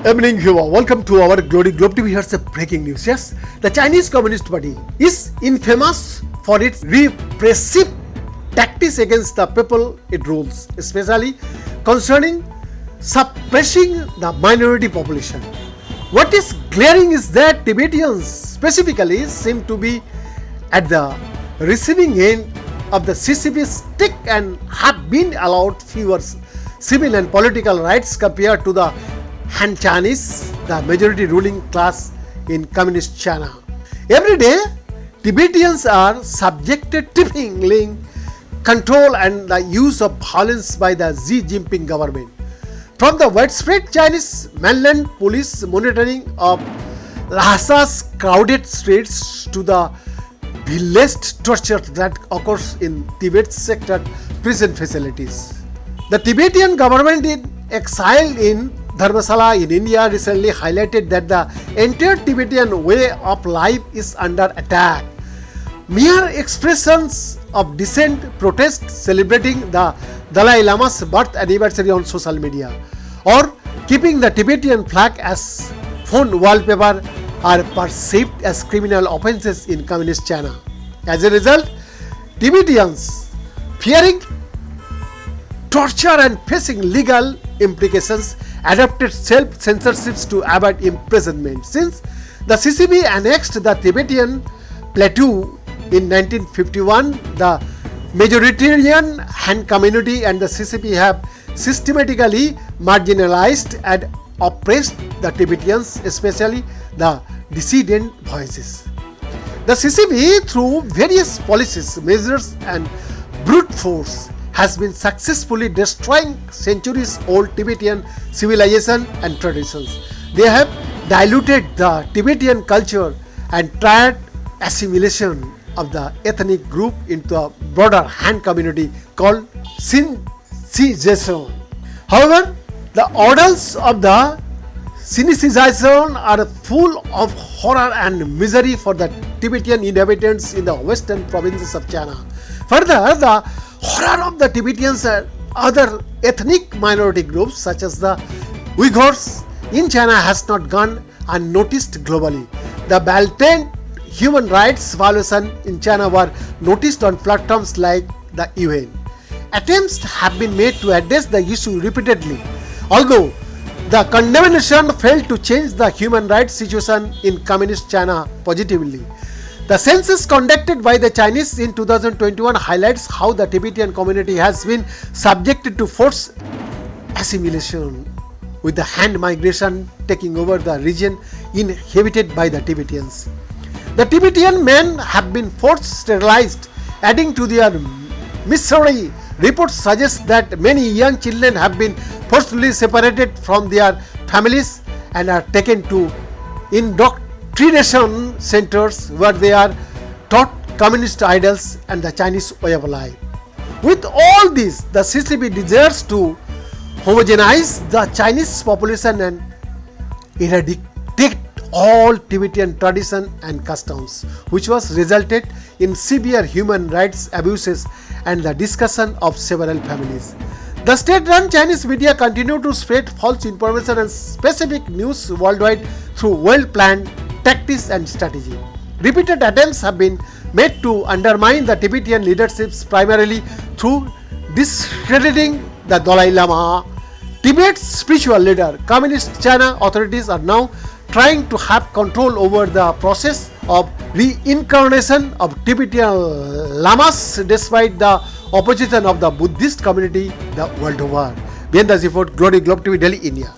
Evening viewer, welcome to our Glory Globe TV. Here's the breaking news. Yes, the Chinese Communist Party is infamous for its repressive tactics against the people it rules, especially concerning suppressing the minority population. What is glaring is that Tibetans specifically seem to be at the receiving end of the CCP stick and have been allowed fewer civil and political rights compared to the Han Chinese, the majority ruling class in communist China. Every day, Tibetans are subjected to tipping, control and the use of violence by the Xi Jinping government. From the widespread Chinese mainland police monitoring of Lhasa's crowded streets to the villaged torture that occurs in Tibet's sector prison facilities. The Tibetan government in exile in Dharmasala in India recently highlighted that the entire Tibetan way of life is under attack. Mere expressions of dissent, protest celebrating the Dalai Lama's birth anniversary on social media, or keeping the Tibetan flag as phone wallpaper are perceived as criminal offences in communist China. As a result, Tibetans, fearing torture and facing legal implications, adopted self-censorships to avoid imprisonment. Since the CCP annexed the Tibetan plateau in 1951, the majoritarian Han community and the CCP have systematically marginalized and oppressed the Tibetans, especially the dissident voices. The CCP, through various policies, measures and brute force, has been successfully destroying centuries-old Tibetan civilization and traditions. They have diluted the Tibetan culture and tried assimilation of the ethnic group into a broader Han community called Sinicization. However, the orders of the Sinicization are full of horror and misery for the Tibetan inhabitants in the western provinces of China. Further, the horror of the Tibetans and other ethnic minority groups such as the Uyghurs in China has not gone unnoticed globally. The blatant human rights violations in China were noticed on platforms like the UN. Attempts have been made to address the issue repeatedly, although the condemnation failed to change the human rights situation in communist China positively. The census conducted by the Chinese in 2021 highlights how the Tibetan community has been subjected to forced assimilation, with the Han migration taking over the region inhabited by the Tibetans. The Tibetan men have been forced sterilized, adding to their misery. Reports suggest that many young children have been forcibly separated from their families and are taken to indoctrination centers where they are taught communist ideals and the Chinese way of life. With all this, the CCP desires to homogenize the Chinese population and eradicate all Tibetan tradition and customs, which was resulted in severe human rights abuses and the discussion of several families. The state-run Chinese media continue to spread false information and specific news worldwide through well-planned tactics and strategy. Repeated attempts have been made to undermine the Tibetan leaderships, primarily through discrediting the Dalai Lama, Tibet's spiritual leader. Communist China authorities are now trying to have control over the process of reincarnation of Tibetan Lamas despite the opposition of the Buddhist community the world over. Behind the report, Glory Globe TV, Delhi, India.